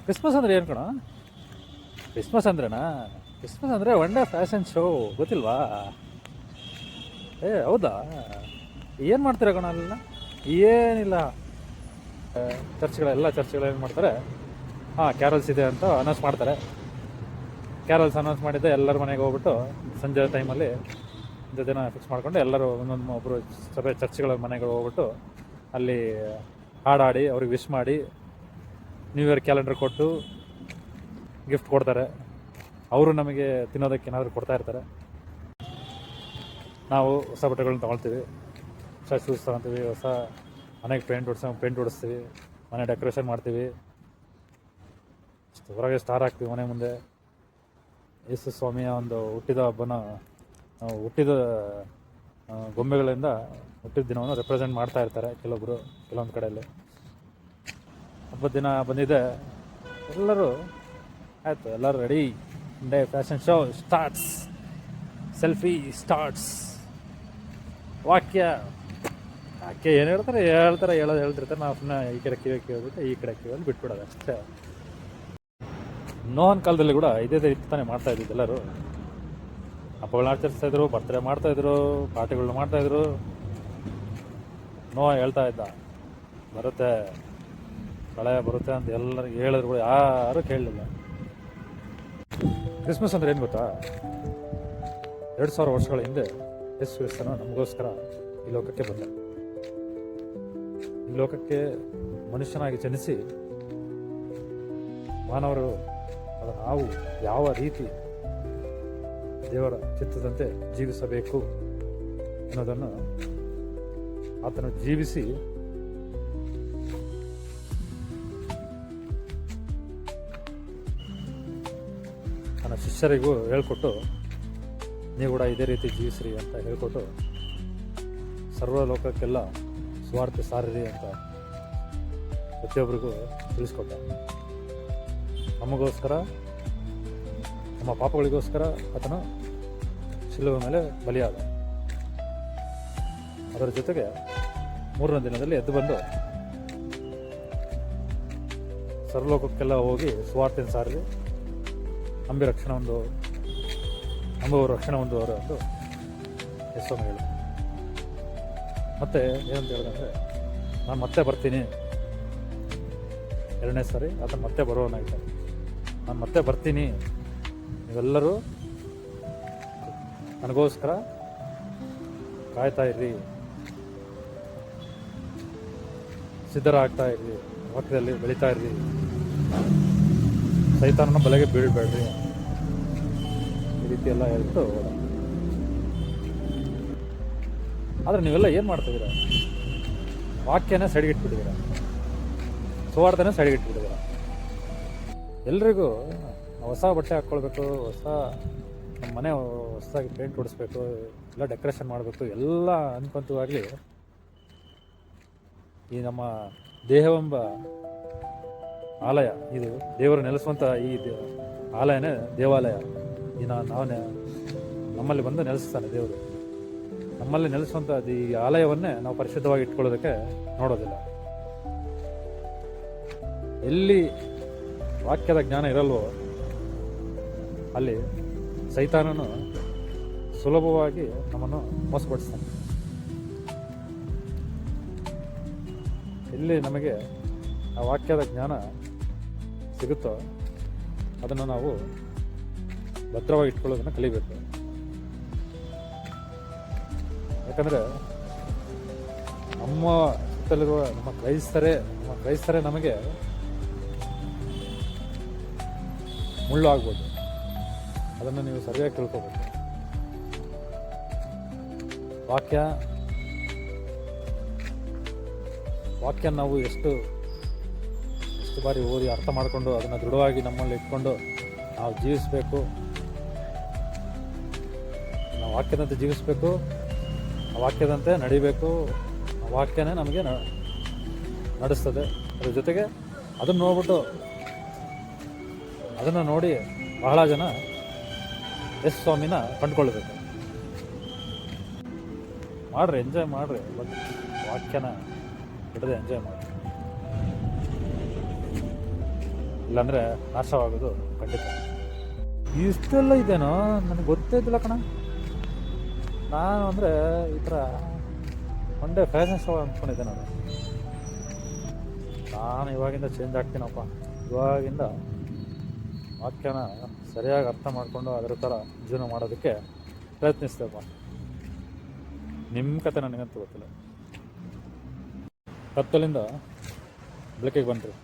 Christmas ಅಂದರೆ ಏನು ಕಣ? ಕ್ರಿಸ್ಮಸ್ ಅಂದ್ರೇನಾ? ಕ್ರಿಸ್ಮಸ್ ಅಂದರೆ ಒನ್ ಡೇ ಫ್ಯಾಷನ್ ಶೋ, ಗೊತ್ತಿಲ್ವಾ? ಹೌದಾ? ಏನು ಮಾಡ್ತೀರ ಕಣ ಅಲ್ಲೆಲ್ಲ? ಏನಿಲ್ಲ, ಎಲ್ಲ ಚರ್ಚ್ಗಳು ಏನು ಮಾಡ್ತಾರೆ, ಕ್ಯಾರಲ್ಸ್ ಇದೆ ಅಂತ ಅನೌನ್ಸ್ ಮಾಡ್ತಾರೆ. ಕ್ಯಾರಲ್ಸ್ ಅನೌನ್ಸ್ ಮಾಡಿದ್ದೆ ಎಲ್ಲರ ಮನೆಗೆ ಹೋಗ್ಬಿಟ್ಟು ಸಂಜೆ ಟೈಮಲ್ಲಿ ಇಂಥ ದಿನ ಫಿಕ್ಸ್ ಮಾಡ್ಕೊಂಡು ಎಲ್ಲರೂ ಒಬ್ಬರು ಚರ್ಚ್ಗಳ ಮನೆಗೆ ಹೋಗ್ಬಿಟ್ಟು ಅಲ್ಲಿ ಹಾಡಾಡಿ ಅವ್ರಿಗೆ ವಿಶ್ ಮಾಡಿ ನ್ಯೂ ಇಯರ್ ಕ್ಯಾಲೆಂಡರ್ ಕೊಟ್ಟು ಗಿಫ್ಟ್ ಕೊಡ್ತಾರೆ. ಅವರು ನಮಗೆ ತಿನ್ನೋದಕ್ಕೆ ಏನಾದರೂ ಕೊಡ್ತಾ ಇರ್ತಾರೆ. ನಾವು ಹೊಸ ಬಟ್ಟೆಗಳನ್ನ ತೊಗೊಳ್ತೀವಿ, ಹೊಸ ಶೂಸ್ ತೊಗೊತೀವಿ, ಹೊಸ ಮನೆಗೆ ಪೇಂಟ್ ಹೊಡಿಸ್ತೀವಿ, ಮನೆ ಡೆಕೋರೇಷನ್ ಮಾಡ್ತೀವಿ, ಹೊರಗೆ ಸ್ಟಾರ್ ಹಾಕ್ತೀವಿ ಮನೆ ಮುಂದೆ. ಯೇಸು ಸ್ವಾಮಿಯ ಒಂದು ಹುಟ್ಟಿದ ಹಬ್ಬನ ನಾವು ಹುಟ್ಟಿದ ಗೊಂಬೆಗಳಿಂದ ಹುಟ್ಟಿದ ದಿನವನ್ನು ರೆಪ್ರೆಸೆಂಟ್ ಮಾಡ್ತಾ ಇರ್ತಾರೆ ಕೆಲವೊಂದು ಕಡೆಯಲ್ಲಿ. ಹಬ್ಬದ ದಿನ ಬಂದಿದೆ, ಎಲ್ಲರೂ ಆಯಿತು, ಎಲ್ಲರೂ ready, day fashion show starts, selfie starts. ವಾಕ್ಯ ಏನು ಹೇಳ್ತಾರೆ ಹೇಳ್ತಿರ್ತಾರೆ. ನಾವು ಸುಮ್ಮನೆ ಈ ಕಡೆ ಕಿವಿ ಕೇಳ್ಬಿಟ್ಟು ಈ ಕಡೆ ಕಿವಿಯಲ್ಲಿ ಬಿಟ್ಬಿಡೋದು ಅಷ್ಟೇ. ನೋಹನ್ ಕಾಲದಲ್ಲಿ ಕೂಡ ಇದೇ ರೀತಿ ತಾನೇ ಮಾಡ್ತಾ ಇದ್ದಿದ್ದು. ಎಲ್ಲರೂ ಹಬ್ಬಗಳನ್ನ ಆಚರಿಸ್ತಾಯಿದ್ರು, ಬರ್ತ್ಡೇ ಮಾಡ್ತಾಯಿದ್ರು, ಪಾರ್ಟಿಗಳನ್ನ ಮಾಡ್ತಾಯಿದ್ರು. ನೋಹ ಹೇಳ್ತಾ ಇದ್ದ, ಬರುತ್ತೆ ಪ್ರಳಯ ಬರುತ್ತೆ ಅಂತ ಎಲ್ಲರಿಗೂ ಹೇಳಿದ್ರು ಕೂಡ ಯಾರೂ ಕೇಳಲಿಲ್ಲ. ಕ್ರಿಸ್ಮಸ್ ಅಂದರೆ ಏನು ಗೊತ್ತಾ? 2000 ವರ್ಷಗಳ ಹಿಂದೆ ಯೇಸು ಕ್ರಿಸ್ತನು ನಮಗೋಸ್ಕರ ಈ ಲೋಕಕ್ಕೆ ಬಂದ. ಈ ಲೋಕಕ್ಕೆ ಮನುಷ್ಯನಾಗಿ ಜನಿಸಿ ಮಾನವರು ನಾವು ಯಾವ ರೀತಿ ದೇವರ ಚಿತ್ತದಂತೆ ಜೀವಿಸಬೇಕು ಅನ್ನೋದನ್ನು ಆತನು ಜೀವಿಸಿ ತನ್ನ ಶಿಷ್ಯರಿಗೂ ಹೇಳ್ಕೊಟ್ಟು, ನೀವು ಕೂಡ ಇದೇ ರೀತಿ ಜೀವಿಸ್ರಿ ಅಂತ ಹೇಳ್ಕೊಟ್ಟು ಸರ್ವ ಲೋಕಕ್ಕೆಲ್ಲ ಸ್ವಾರ್ಥ ಸಾರಿರಿ ಅಂತ ಪ್ರತಿಯೊಬ್ಬರಿಗೂ ತಿಳಿಸ್ಕೊಟ್ಟ. ನಮಗೋಸ್ಕರ, ನಮ್ಮ ಪಾಪಗಳಿಗೋಸ್ಕರ ಆತನು ಶಿಲುಬೆ ಮೇಲೆ ಬಲಿಯಾದ. ಅದರ ಜೊತೆಗೆ 3ನೇ ದಿನದಲ್ಲಿ ಎದ್ದು ಬಂದು ಸರ್ವಲೋಕಕ್ಕೆಲ್ಲ ಹೋಗಿ ಸ್ವಾರ್ಥನ ಸಾರಿ ನಂಬುವ ರಕ್ಷಣೆ ಹೊಂದುವವರು ಎಂದು ಯೇಸು ಹೇಳಿದ. ಮತ್ತೆ ಏನಂತ ಹೇಳಿದಂದರೆ, ನಾನು ಮತ್ತೆ ಬರ್ತೀನಿ. 2ನೇ ಸಾರಿ ಆತ ಮತ್ತೆ ಬರುವವನಾಗಿದ್ದಾನೆ. ನಾನು ಮತ್ತೆ ಬರ್ತೀನಿ, ನೀವೆಲ್ಲರೂ ನನಗೋಸ್ಕರ ಕಾಯ್ತಾ ಇರ್ರಿ, ಸಿದ್ಧರಾಗ್ತಾ ಇರ್ರಿ, ವಾಕ್ಯದಲ್ಲಿ ಬೆಳೀತಾ ಇರ್ರಿ, ಸೈತಾನನ ಬಲೆಗೆ ಬೀಳ್ಬೇಡ್ರಿ, ಈ ರೀತಿ ಎಲ್ಲ ಹೇಳ್ಬಿಟ್ಟು ಹೋದ. ಆದರೆ ನೀವೆಲ್ಲ ಏನು ಮಾಡ್ತಿದ್ದೀರ? ವಾಕ್ಯನೇ ಸೈಡ್ಗಿಟ್ಬಿಟ್ಟಿದ್ದೀರ, ಸುವಾರ್ತೆನೇ ಸೈಡ್ಗಿಟ್ಬಿಟ್ಟಿದ್ದೀರ. ಎಲ್ರಿಗೂ ಹೊಸ ಬಟ್ಟೆ ಹಾಕ್ಕೊಳ್ಬೇಕು, ನಮ್ಮ ಮನೆ ಹೊಸದಾಗಿ ಪೇಂಟ್ ಹೊಡಿಸ್ಬೇಕು, ಎಲ್ಲ ಡೆಕೋರೇಷನ್ ಮಾಡಬೇಕು, ಎಲ್ಲ ಅನ್ಕೊಂತವಾಗಲಿ ಈ ನಮ್ಮ ದೇಹವೆಂಬ ಆಲಯ, ಇದು ದೇವರು ನೆಲೆಸುವಂಥ ಈ ಆಲಯನೇ ದೇವಾಲಯ. ಈ ನಮ್ಮಲ್ಲಿ ಬಂದು ನೆಲೆಸ್ತಾನೆ ದೇವರು. ನಮ್ಮಲ್ಲಿ ನೆಲೆಸುವಂಥ ಈ ಆಲಯವನ್ನೇ ನಾವು ಪರಿಶುದ್ಧವಾಗಿ ಇಟ್ಕೊಳ್ಳೋದಕ್ಕೆ ನೋಡೋದಿಲ್ಲ. ಎಲ್ಲಿ ವಾಕ್ಯದ ಜ್ಞಾನ ಇರಲ್ವೋ ಅಲ್ಲಿ ಸೈತಾನನು ಸುಲಭವಾಗಿ ನಮ್ಮನ್ನು ಮೋಸಪಡಿಸ್ತಾನೆ. ಎಲ್ಲಿ ನಮಗೆ ಆ ವಾಕ್ಯದ ಜ್ಞಾನ ಸಿಗುತ್ತೋ ಅದನ್ನು ನಾವು ಭದ್ರವಾಗಿ ಇಟ್ಕೊಳ್ಳೋದನ್ನು ಕಲಿಬೇಕು. ಯಾಕಂದರೆ ನಮ್ಮ ಸುತ್ತಲಿರುವ ನಮ್ಮ ಕ್ರೈಸ್ತರೇ ನಮಗೆ ಮುಳ್ಳು ಆಗ್ಬೋದು. ಅದನ್ನು ನೀವು ಸರಿಯಾಗಿ ತಿಳ್ಕೋಬೇಕು. ವಾಕ್ಯ ನಾವು ಎಷ್ಟು ಬಾರಿ ಓದಿ ಅರ್ಥ ಮಾಡಿಕೊಂಡು ಅದನ್ನು ದೃಢವಾಗಿ ನಮ್ಮಲ್ಲಿ ಇಟ್ಕೊಂಡು ನಾವು ಜೀವಿಸಬೇಕು. ನಾವು ವಾಕ್ಯದಂತೆ ಜೀವಿಸಬೇಕು, ಆ ವಾಕ್ಯದಂತೆ ನಡಿಬೇಕು. ಆ ವಾಕ್ಯನೇ ನಮಗೆ ನಡೆಸ್ತದೆ. ಅದ್ರ ಜೊತೆಗೆ ಅದನ್ನು ನೋಡಿ ಬಹಳ ಜನ ಯೇಸು ಸ್ವಾಮಿನ ಕಂಡುಕೊಳ್ಬೇಕು. ಮಾಡ್ರಿ, ಎಂಜಾಯ್ ಮಾಡ್ರಿ, ಬಟ್ ವಾಕ್ಯನ ಬಿಡದೆ ಎಂಜಾಯ್ ಮಾಡಿ. ಇಲ್ಲಾಂದರೆ ನಾಶವಾಗೋದು ಖಂಡಿತ. ಇಷ್ಟೆಲ್ಲ ಇದೇನೋ ನನಗೆ ಗೊತ್ತೇ ಇದ್ದಿಲ್ಲ ಕಣ. ನಾನು ಅಂದರೆ ಈ ಥರ ಒನ್ ಡೇ ಫ್ಯಾಷನ್ ಶೋ ಅಂದ್ಕೊಂಡಿದ್ದೆ ನಾನು ಇವಾಗಿಂದ ಚೇಂಜ್ ಆಗ್ತೀನಪ್ಪ. ಇವಾಗಿಂದ ವಾಕ್ಯನ ಸರಿಯಾಗಿ ಅರ್ಥ ಮಾಡಿಕೊಂಡು ಅದರ ಥರ ಜೀವನ ಮಾಡೋದಕ್ಕೆ ಪ್ರಯತ್ನಿಸ್ತೇವಪ್ಪ. ನಿಮ್ಮ ಕತೆ ನನಗಂತೂ ಗೊತ್ತಿಲ್ಲ. ಕತ್ತಲಿಂದ ಬೆಳಕಿಗೆ ಬನ್ನಿರಿ.